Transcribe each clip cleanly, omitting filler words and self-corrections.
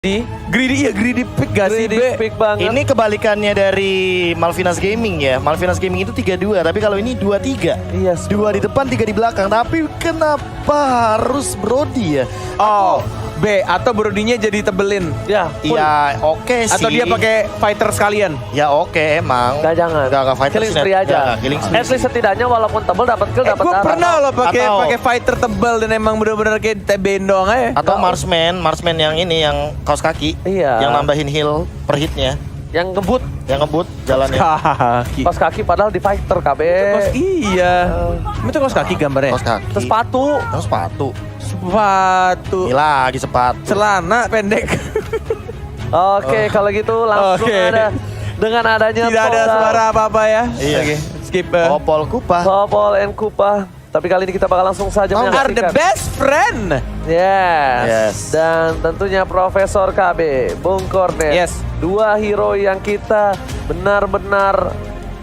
Greedy pick gak sih, Greedy pick banget. Ini kebalikannya dari Malvinas Gaming ya. Malvinas Gaming itu 3-2, tapi kalau ini 2-3. Iya, 2 di depan, 3 di belakang. Tapi kenapa harus Brody ya? Oh, B atau Brodinya jadi tebelin. Ya, Iya, oke sih. Atau dia pakai fighter sekalian. Ya oke emang. Gak jangan. Gak fighter Killing snap. spree aja. Ya, killing spree At least setidaknya walaupun tebel dapat kill dapat Gue darah. pernah loh pakai Atau- fighter tebal dan emang bener-bener kayak bendong aja. Atau Marksman yang ini yang kaos kaki. Iya. Yang nambahin heal per hitnya. Yang ngebut Yang ngebut jalannya. Kaki. pas kaki padahal di fighter KB. Iya. Itu kaos kaki gambarnya. Kaos kaki. Terus sepatu. Yang sepatu. Sepatu. Ini lagi sepatu. Celana pendek. Oke, kalau gitu langsung Oke. ada dengan adanya Tidak ada Polda, suara apa-apa ya. Iya. Oke, skip. Opol Kupa. Popol and Kupa. Tapi kali ini kita bakal langsung saja Are the menyaksikan. best friend. Yes. Dan tentunya Profesor KB, Bung Kornet. Yes. Dua hero yang kita benar-benar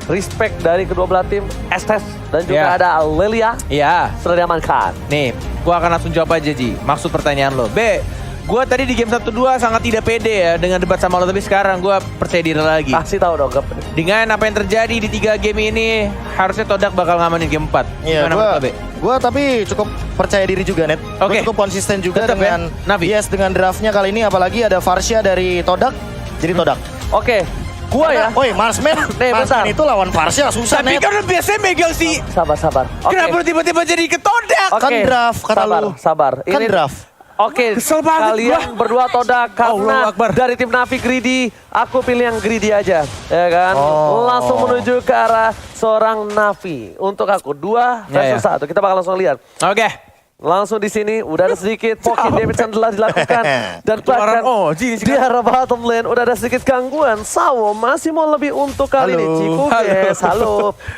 respect dari kedua belah tim. Estes dan juga Yeah. ada Lilia Iya. sudah diamankan. Nih, gua akan langsung jawab aja, Ji. Maksud pertanyaan lo. B, gua tadi di game 1-2 sangat tidak pede ya dengan debat sama lo. Tapi sekarang gua percaya diri lagi. Kasih tahu dong, Gap. Dengan apa yang terjadi di 3 game ini, harusnya Todak bakal ngamanin game 4. Iya, Gimana menurut lo, B? gua tapi cukup percaya diri juga, Net. Gua Oke. cukup konsisten juga Tetep ya, dengan Navi. Yes, dengan draftnya kali ini apalagi ada Varsha dari Todak. Jadi Todak. Oke, gua ya. Woi, Marksman. Nih, bentar. Marksman itu lawan Varsha susah, Tapi Net. kan lo biasanya megang si... Sabar. Oke. Kenapa lo tiba-tiba jadi ke Todak? Oke. Kan draft, kata sabar, lu. Sabar. Kan draft. Oke, Kesel banget kalian gua. berdua Todak karena Allahu Akbar. dari tim Navi Greedy, aku pilih yang Greedy aja, ya kan? Oh. Langsung menuju ke arah seorang Navi. Untuk aku 2 Ya, versus 1. Kita bakal langsung lihat. Oke. Langsung di sini udah ada sedikit pocket damage yang telah dilakukan dan Keluaran bahkan Oji di arah bottom lane udah ada sedikit gangguan. Sawo masih mau lebih untuk kali ini. Halo. Ciku guys,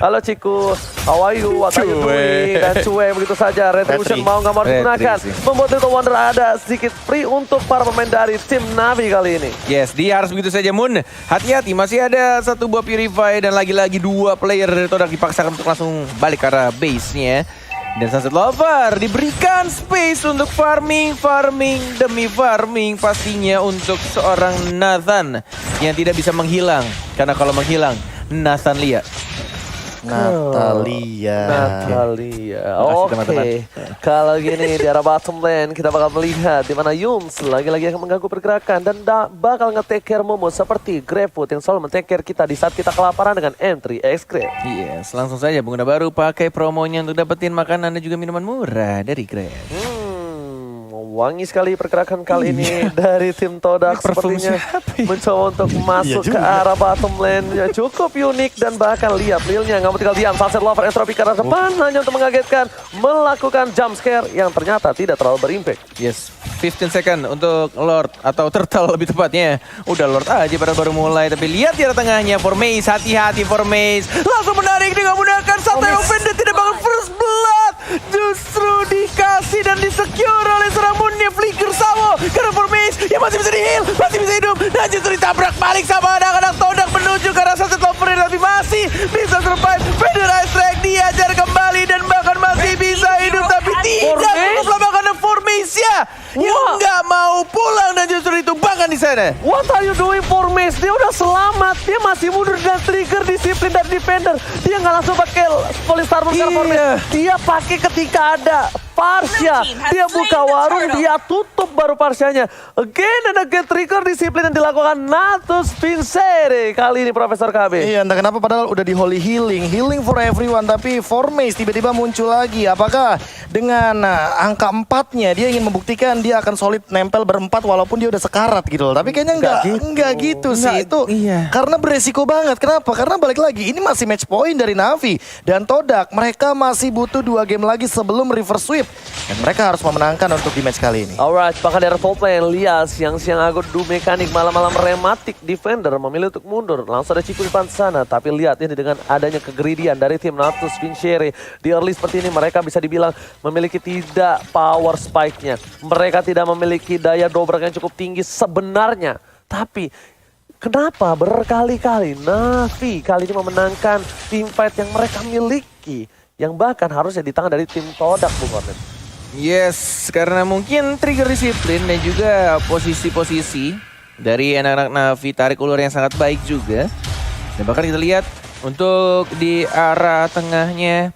halo Ciku, how are you, what are you Cue. doing? Dan Cue begitu saja, Retribution Retri. mau nggak mau digunakan. Retri sih. Membuat Little Wonder ada sedikit free untuk para pemain dari tim Navi kali ini. Yes, dia harus begitu saja, Moon. Hati-hati, masih ada 1 buah Purify dan lagi-lagi 2 player dari Todak dipaksakan untuk langsung balik ke arah base-nya. Dan Sunset Lover diberikan space untuk farming demi farming pastinya untuk seorang Nathan yang tidak bisa menghilang. Karena kalau menghilang, Nathan lihat. Natalia. Natalia. Makasih, Oke. teman-teman. Kalau gini di arah bottom lane kita bakal melihat di mana Yums lagi-lagi akan mengganggu pergerakan dan bakal nge-take care Momo seperti Gravefoot yang selalu men-take care kita di saat kita kelaparan dengan M3 X Grab. Yes, langsung saja pengguna baru pakai promonya untuk dapetin makanan dan juga minuman murah dari Grab. Wangi sekali pergerakan kali ini dari tim Todak. Ini parfum Sepertinya siapa ya? mencoba untuk masuk Iya ke juga. arah bottom lane. Ya, cukup unik dan bahkan lihat Lilnya nggak mau tinggal diam. Sunset Lover Entropy ke arah depan hanya untuk mengagetkan, melakukan jump scare yang ternyata tidak terlalu berimpact. Yes, 15 second untuk Lord atau Turtle lebih tepatnya. Udah Lord aja pada baru mulai, tapi lihat di arah tengahnya Formace, hati-hati Formace. Langsung menarik dengan menggunakan santai open dan tidak bakal first blood. Justru dikasih dan disecure oleh seorang Moonnya Flicker Sawo. Karena Formace yang masih bisa di-heal, masih bisa hidup. Dan justru ditabrak balik sama anak-anak Todak menuju ke arah Sunset Lover tapi masih bisa survive. Federal Strike diajar kembali dan bahkan masih bisa hidup tapi tidak Formace? cukup lama karena Formace ya yang Wah. nggak mau pulang dan justru ditumbangkan di sana. What are you doing for Mace? Dia udah selamat. Dia masih mundur dan trigger disiplin dan defender. Dia nggak langsung pakai Polystar Iya. for Mace. Dia pakai ketika ada Varsha. Dia buka warung, dia tutup baru Varshanya. Again and again trigger disiplin yang dilakukan Natus Vincere. Kali ini Profesor KB. Iya, entah kenapa padahal udah di Holy Healing for everyone, tapi Formace tiba-tiba muncul lagi. Apakah dengan angka 4-nya dia ingin membuktikan dia akan solid nempel berempat walaupun dia udah sekarat gitu loh. Tapi kayaknya enggak gitu sih. Enggak, Itu iya. karena beresiko banget. Kenapa? Karena balik lagi ini masih match point dari Navi dan Todak. Mereka masih butuh 2 game lagi sebelum reverse sweep. Dan mereka harus memenangkan untuk di match kali ini. Alright, bahkan dari full play lihat siang-siang aku do mekanik malam-malam rematik defender memilih untuk mundur. Langsung ada Ciku di depan sana, tapi lihat ini dengan adanya kegridian dari tim Natus Vincere di early seperti ini mereka bisa dibilang memiliki tidak power spike-nya. Mereka tidak memiliki daya dobrak yang cukup tinggi sebenarnya. Tapi kenapa berkali-kali Navi kali ini memenangkan team fight yang mereka miliki? Yang bahkan harusnya di tangan dari tim Todak, Bung Kornet. Yes, karena mungkin trigger disiplin dan juga posisi-posisi dari anak-anak Navi tarik ulur yang sangat baik juga. Dan bahkan kita lihat untuk di arah tengahnya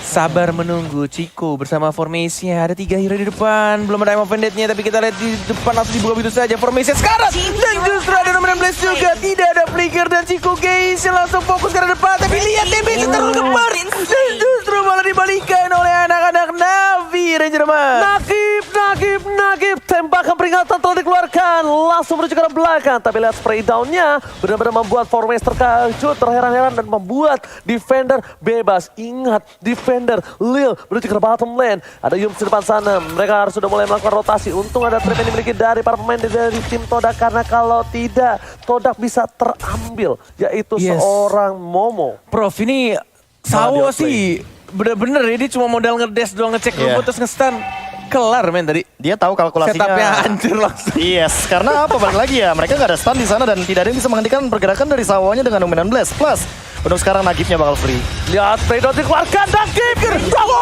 sabar menunggu Chico bersama formasinya. Ada 3 hero di depan, belum ada Time of Vendetta-nya, tapi kita lihat di depan langsung dibuka begitu saja formasinya sekarang. Dan justru ada Nomen Blaze juga, tidak ada flicker dan Chico guys yang langsung fokus ke arah depan. Tapi lihat DBC terlalu gemar dan justru malah dibalikan oleh anak-anak Navi Ranger Mas. Nagib, tembakan peringatan telah dikeluarkan, langsung menuju ke arah belakang. Tapi lihat spray down-nya benar-benar membuat Formace terkejut, terheran-heran dan membuat defender bebas. Ingat, defender Lil menuju ke bottom lane. Ada Yums di depan sana, mereka harus sudah mulai melakukan rotasi. Untung ada trap yang dimiliki dari para pemain dari tim Todak, karena kalau tidak, Todak bisa terambil, yaitu seorang Momo. Prof, ini Sawo sih bener-bener ya, dia cuma modal ngedes doang, ngecek rumput terus nge-stun. Kelar men tadi. Dia tahu kalkulasinya. Setupnya hancur langsung. Yes, karena apa balik lagi ya, mereka nggak ada stun di sana dan tidak ada yang bisa menghentikan pergerakan dari Sawonya dengan Luminon Blast. Plus, untuk sekarang Nagibnya bakal free. Lihat spray down dikeluarkan, Nagib Sawo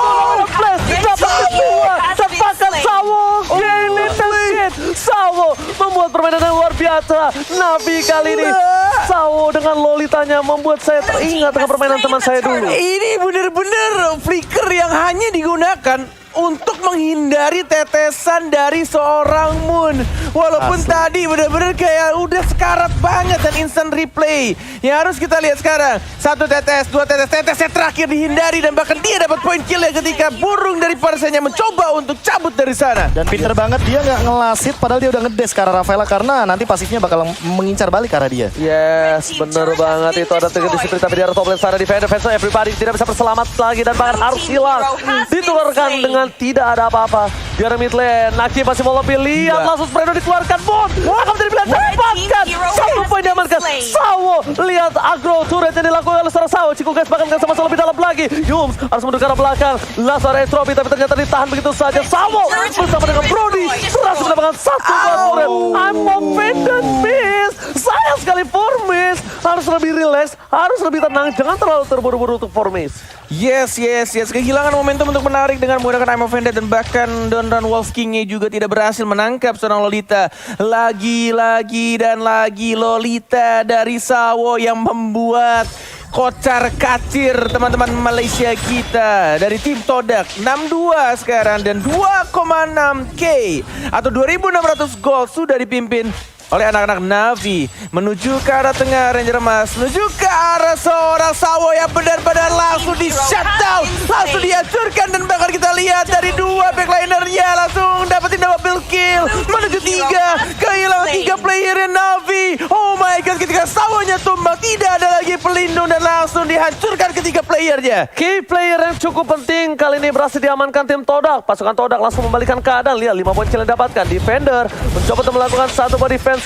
Blast dapat kedua, tepakan Sawo. Game it, Sawo membuat permainan yang luar biasa. Navi kali ini Sawo dengan Lolitanya membuat saya teringat dengan permainan teman saya dulu. Ini bener-bener flicker yang hanya digunakan untuk menghindari tetesan dari seorang Moon. Walaupun tadi bener-bener kayak udah sekarat banget dan instant replay. Yang harus kita lihat sekarang, 1 tetes, 2 tetes, tetesnya terakhir dihindari dan bahkan dia dapat poin kill ya ketika burung dari Parsanya mencoba untuk cabut dari sana. Dan pinter banget dia nggak ngelasit padahal dia udah ngedes ke arah Rafaela karena nanti pasifnya bakal mengincar balik ke arah dia. Yes, bener banget itu ada trigger disiplin, tapi di arah top lane sana defender everybody tidak bisa berselamat lagi dan bahkan harus hilang. Ditularkan dengan tidak ada apa-apa di arah mid lane. Naki masih mau lebih, lihat langsung spray down dikeluarkan. Bon akan menjadi pilihan, dapatkan 1 poin diamankan. Sawo, lihat agro turret yang dilakukan oleh seorang Sawo. Chico guys bahkan gak sama-sama lebih dalam lagi. Yums harus menuju ke arah belakang, langsung Entropy tapi ternyata ditahan begitu saja. Sawo bersama dengan Brody berhasil mendapatkan 1 turret. I'm offended miss. Sayang sekali Formace, harus lebih relax, harus lebih tenang, jangan terlalu terburu-buru untuk Formace. Yes. Kehilangan momentum untuk menarik dengan menggunakan Time of Vendetta dan bahkan Don Run Wolf King-nya juga tidak berhasil menangkap seorang Lolita. Lagi Lolita dari Sawo yang membuat kocar kacir teman-teman Malaysia kita dari tim Todak. 6-2 sekarang dan 2,6k atau 2.600 gold sudah dipimpin oleh anak-anak Navi menuju ke arah tengah Ranger Emas, menuju ke arah seorang Sawo yang benar-benar langsung di shutdown, langsung dihancurkan dan bahkan kita lihat dari 2 backlinernya langsung dapetin double kill menuju 3, kehilangan 3 player Navi. Oh my god, ketika Sawonya tumbang tidak ada lagi pelindung dan langsung dihancurkan ketiga playernya. Key player yang cukup penting kali ini berhasil diamankan tim Todak. Pasukan Todak langsung membalikan keadaan. Lihat 5 poin kill yang didapatkan. Defender mencoba untuk melakukan 1 buah defense,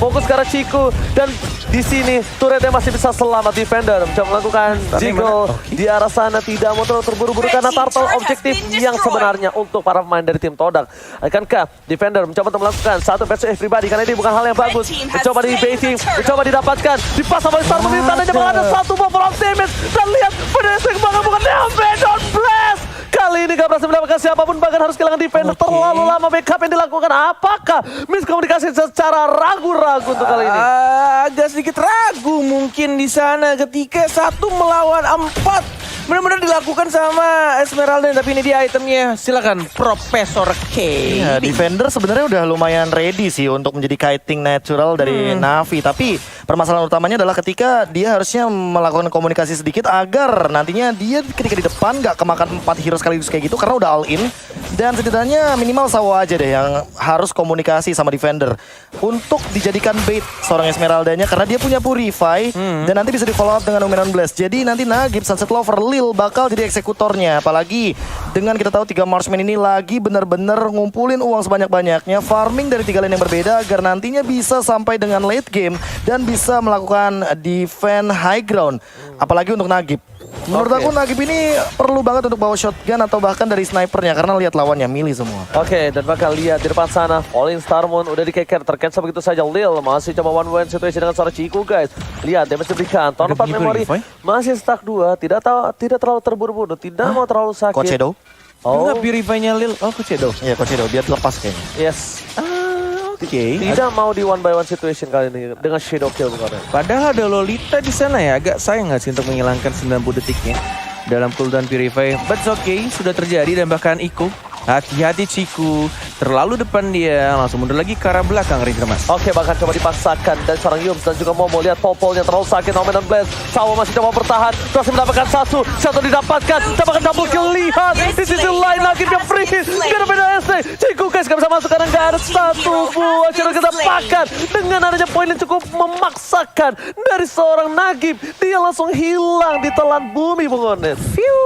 fokus ke arah Chico dan di sini turretnya masih bisa selamat. Defender mencoba melakukan jiggle di arah sana, tidak mau terlalu terburu-buru karena turtle objektif yang sebenarnya untuk para pemain dari tim Todak. Akankah Defender mencoba untuk melakukan 1 versus everybody karena ini bukan hal yang bagus. Mencoba di baiting, mencoba didapatkan, dipasang oleh Star Moon, tandanya bakal ada 1 buah from damage dan lihat pedestrian bakal bukan Don Blast. Kali ini gak berhasil mendapatkan siapapun, bahkan harus kehilangan defender. Terlalu lama backup yang dilakukan. Apakah miskomunikasi secara ragu-ragu untuk kali ini? Agak sedikit ragu mungkin di sana ketika 1 melawan 4. Benar-benar dilakukan sama Esmeralda, tapi ini dia itemnya. Silakan Profesor K. Ya, Defender sebenarnya udah lumayan ready sih untuk menjadi kiting natural dari Navi. Tapi permasalahan utamanya adalah ketika dia harusnya melakukan komunikasi sedikit agar nantinya dia ketika di depan gak kemakan 4 hero sekaligus kayak gitu karena udah all in. Dan setidaknya minimal Sawo aja deh yang harus komunikasi sama Defender untuk dijadikan bait seorang Esmeraldanya karena dia punya Purify dan nanti bisa di follow up dengan Luminon Blast. Jadi nanti Nagib, Sunset Lover, Lil bakal jadi eksekutornya. Apalagi dengan kita tahu 3 marksman ini lagi benar-benar ngumpulin uang sebanyak-banyaknya, farming dari 3 lane yang berbeda agar nantinya bisa sampai dengan late game dan bisa melakukan defend high ground. Apalagi untuk Nagib. Menurut aku Nagib ini perlu banget untuk bawa shotgun atau bahkan dari snipernya karena lihat lawannya milih semua. Oke, dan bakal lihat di depan sana All In Starmon udah dikeker, tercancel begitu saja. Lil masih coba one-one situation dengan seorang Chico guys. Lihat damage diberikan, Torn 4 memori masih stuck 2, tidak terlalu terburu-buru, tidak mau terlalu sakit. Coach Shadow. Oh, Enggak, Purify-nya Lil. Oh, Coach Edo. Iya, Coach Edo, biar lepas kayaknya. yes. Oke. Tidak mau di one by one situation kali ini dengan Shadow Kill bukan. Padahal ada Lolita di sana ya. Agak sayang nggak sih untuk menghilangkan 90 detiknya dalam cooldown Purify. But it's okay, sudah terjadi dan bahkan Iko. Hati-hati Ciku, terlalu depan dia, langsung mundur lagi ke arah belakang Ranger Mas. Oke, bahkan coba dipaksakan dan seorang Yums dan juga Momo lihat popolnya terlalu sakit. Omen dan Blaze, Sawo masih coba bertahan, masih mendapatkan satu didapatkan double kill. Lihat di sisi lain lagi dia free, beda-beda SD. Ciku guys gak bisa masuk karena gak ada satu buah cara kita pakan. Dengan adanya poin yang cukup memaksakan dari seorang Nagib, dia langsung hilang di telan bumi Bung Ones. Fiu.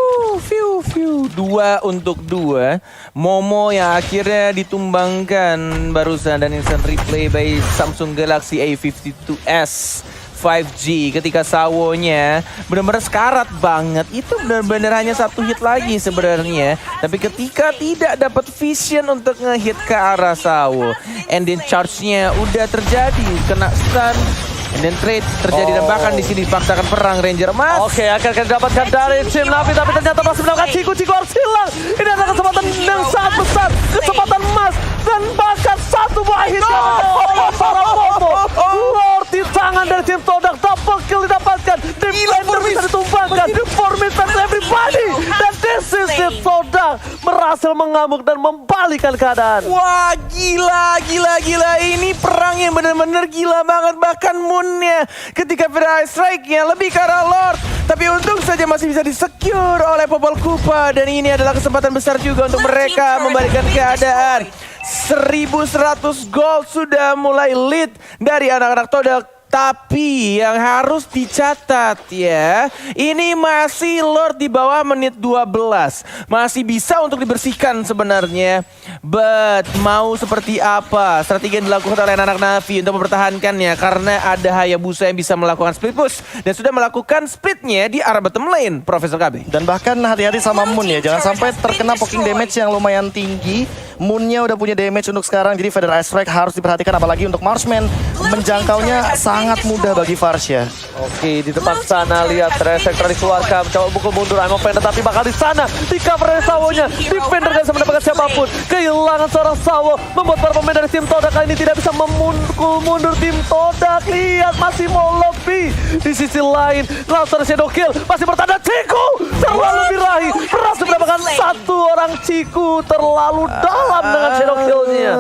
2 untuk 2. Momo yang akhirnya ditumbangkan barusan dan instant replay by Samsung Galaxy A52s 5G ketika Sawonya benar-benar sekarat banget. Itu benar-benar hanya satu hit lagi sebenarnya. Tapi ketika tidak dapat vision untuk ngehit ke arah Sawo, and then charge-nya udah terjadi, kena stun. And then trade terjadi dan bahkan di sini dipaksakan perang Ranger Mas. Oke, akan didapatkan dari tim Navi, tapi ternyata masih mendapatkan Ciku harus hilang. Ini adalah kesempatan yang sangat besar, kesempatan emas dan bahkan satu buah hit yang oleh para Momo. Lord di tangan dari tim Todak, double kill didapatkan. Defender bisa ditumbangkan. For Mr. Everybody. Dan this is tim Todak berhasil mengamuk dan membalikan keadaan. Wah, gila. Ini perang yang benar-benar gila banget. Bahkan Moon-nya ketika Fire Strike-nya lebih ke arah Lord. Tapi untung saja masih bisa disecure oleh Popol Kupa. Dan ini adalah kesempatan besar juga untuk mereka membalikan keadaan. 1100 gold sudah mulai lead dari anak-anak Todak. Tapi yang harus dicatat ya, ini masih Lord di bawah menit 12. Masih bisa untuk dibersihkan sebenarnya. But mau seperti apa strategi yang dilakukan oleh anak Navi untuk mempertahankannya? Karena ada Hayabusa yang bisa melakukan split push dan sudah melakukan splitnya di arah bottom lane, Profesor KB. Dan bahkan hati-hati sama Moon ya, jangan sampai terkena poking damage yang lumayan tinggi. Moon-nya udah punya damage untuk sekarang, jadi Feather Ice Strike harus diperhatikan, apalagi untuk Marksman. Menjangkaunya sangat mudah bagi Varsha. Oke, di depan sana lihat Resektor dikeluarkan, coba pukul mundur I'm Offender, tapi bakal di sana di cover dari Sawonya. Defender gak bisa mendapatkan siapapun. Kehilangan seorang Sawo membuat para pemain dari tim Todak kali ini tidak bisa memukul mundur tim Todak. Lihat masih mau lebih. Di sisi lain langsung Shadow Kill masih bertanda. Ciku terlalu birahi, berhasil mendapatkan satu orang. Ciku terlalu dalam dengan Shadow Kill-nya.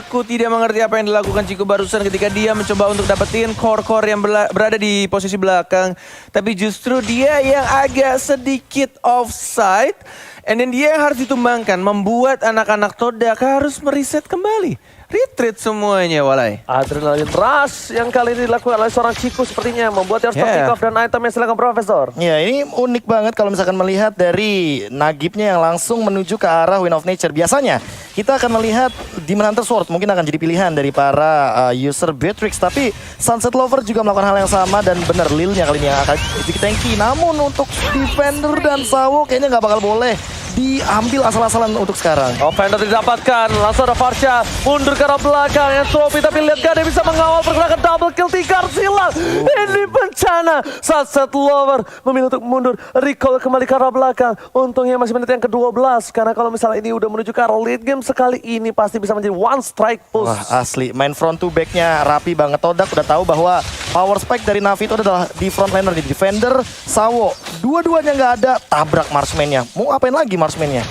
Aku tidak mengerti apa yang dilakukan Ciku barusan ketika dia mencoba untuk dapetin core-core yang berada di posisi belakang. Tapi justru dia yang agak sedikit offside. And then dia yang harus ditumbangkan, membuat anak-anak Todak harus meriset kembali. Retreat semuanya, Walai. Adrenalin rush yang kali ini dilakukan oleh seorang Ciku sepertinya membuat dia harus pick off dan itemnya. Silakan Profesor. Ya, ini unik banget kalau misalkan melihat dari Nagibnya yang langsung menuju ke arah Wind of Nature. Biasanya kita akan melihat Demon Hunter Sword mungkin akan jadi pilihan dari para user Beatrix. Tapi Sunset Lover juga melakukan hal yang sama dan benar Lilnya kali ini yang akan jadi tanky. Namun untuk Defender dan Sawo kayaknya nggak bakal boleh diambil asal-asalan untuk sekarang. Offender didapatkan, langsung ada Varsha mundur ke arah belakang yang trophy, tapi lihat gak ada yang bisa mengawal pergerakan double kill. Tikar silang, ini bencana. Sunset Lover memilih untuk mundur, recall kembali ke arah belakang. Untungnya masih menit yang ke-12, karena kalau misalnya ini udah menuju ke arah late game sekali ini pasti bisa menjadi one strike push. Wah, asli main front to back-nya rapi banget. Todak udah tahu bahwa power spike dari Navi itu adalah di frontliner, di defender, Sawo. Dua-duanya nggak ada, tabrak marksman-nya. Mau apain lagi marksman-nya?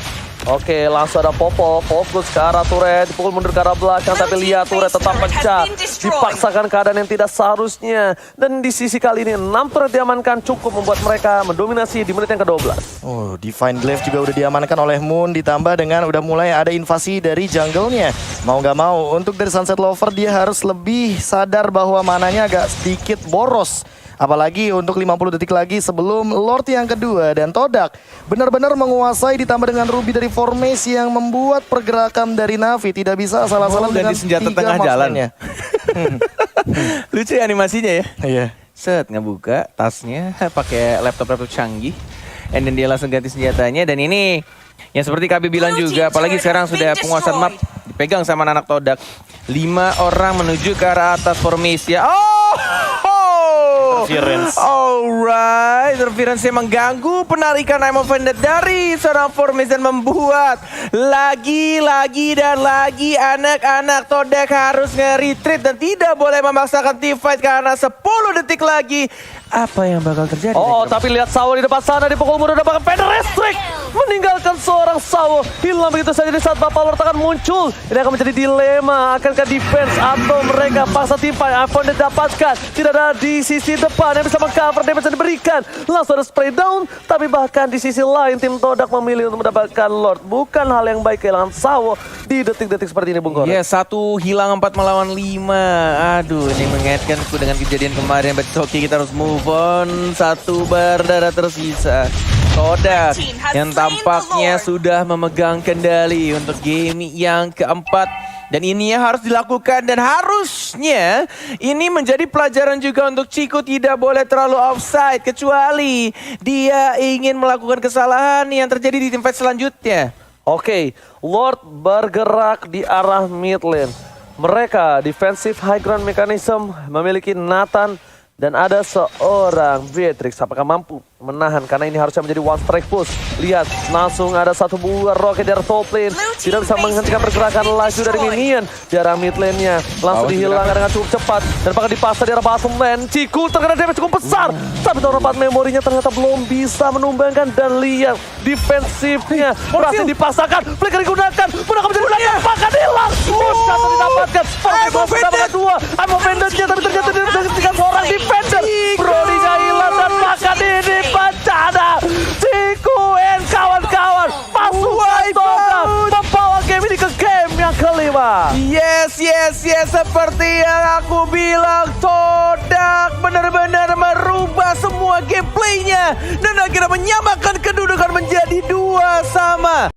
Oke, langsung ada Popo, fokus ke arah turret, dipukul mundur ke arah belakang, tapi lihat turret tetap pecah. Dipaksakan keadaan yang tidak seharusnya. Dan di sisi kali ini 6 turret diamankan cukup membuat mereka mendominasi di menit yang ke-12. Oh, Divine Glaive juga udah diamankan oleh Moon, ditambah dengan udah mulai ada invasi dari jungle-nya. Mau nggak mau, untuk dari Sunset Lover dia harus lebih sadar bahwa mananya agak sedikit boros. Apalagi untuk 50 detik lagi sebelum Lord yang kedua. Dan Todak benar-benar menguasai, ditambah dengan Ruby dari Formation yang membuat pergerakan dari Navi tidak bisa asal-asalan dengan senjata 3 tengah jalan. marksman-nya. Lucu ya animasinya ya. Iya. Set, ngebuka tasnya pakai laptop canggih. And then dia langsung ganti senjatanya. Dan ini yang seperti KB bilang juga, apalagi sekarang sudah penguasaan map dipegang sama anak Todak. 5 orang menuju ke arah atas Formation. interference. Alright, interference yang mengganggu penarikan I'm Offended dari seorang Formis dan membuat lagi anak-anak Todak harus nge-retreat dan tidak boleh memaksakan team fight karena 10 detik lagi. Apa yang bakal terjadi? Oh, tapi lihat Sawo di depan sana dipukul mundur dan bahkan Fender Restrict meninggalkan seorang Sawo. Hilang begitu saja di saat Bapak Lord akan muncul. Ini akan menjadi dilema. Akankah defense atau mereka paksa tim fight? iPhone didapatkan. Tidak ada di sisi depan yang bisa meng-cover. Damage yang diberikan. Langsung ada spray down. Tapi bahkan di sisi lain tim Todak memilih untuk mendapatkan Lord. Bukan hal yang baik kehilangan Sawo di detik-detik seperti ini, Bung Goret. Yes, 1 hilang 4 melawan 5. Aduh, ini mengaitkanku dengan kejadian kemarin. But oke, kita harus move on. 1 berdarah tersisa. Todak yang tampaknya sudah memegang kendali untuk game yang keempat. Dan ini yang harus dilakukan dan harusnya ini menjadi pelajaran juga untuk Chico, tidak boleh terlalu offside kecuali dia ingin melakukan kesalahan yang terjadi di tim fight selanjutnya. Oke, Lord bergerak di arah mid lane. Mereka defensive high ground mechanism memiliki Nathan dan ada seorang Beatrix. Apakah mampu menahan? Karena ini harusnya menjadi one strike push. Lihat, langsung ada 1 buah rocket dari top lane. Tidak bisa menghentikan pergerakan laju dari minion. Di arah mid lane-nya langsung dihilangkan dengan cukup cepat. Dan bahkan dipasang di arah bottom lane. Ciku terkena damage cukup besar. Tapi tahun 4 memorinya ternyata belum bisa menumbangkan. Dan lihat, defensifnya berhasil dipasangkan. Flicker digunakan. Menggunakan menjadi belakang. Bahkan hilang. Satu didapatkan. Mendapatkan 2. I'm Offended-nya tapi ternyata dengan seorang defender. Brody-nya hilang dan bahkan ini bencana. Ciku and kawan-kawan masuk Todak membawa game ini ke game yang kelima. Yes, seperti yang aku bilang, Todak benar-benar merubah semua gameplaynya dan akhirnya menyamakan kedudukan menjadi 2-2.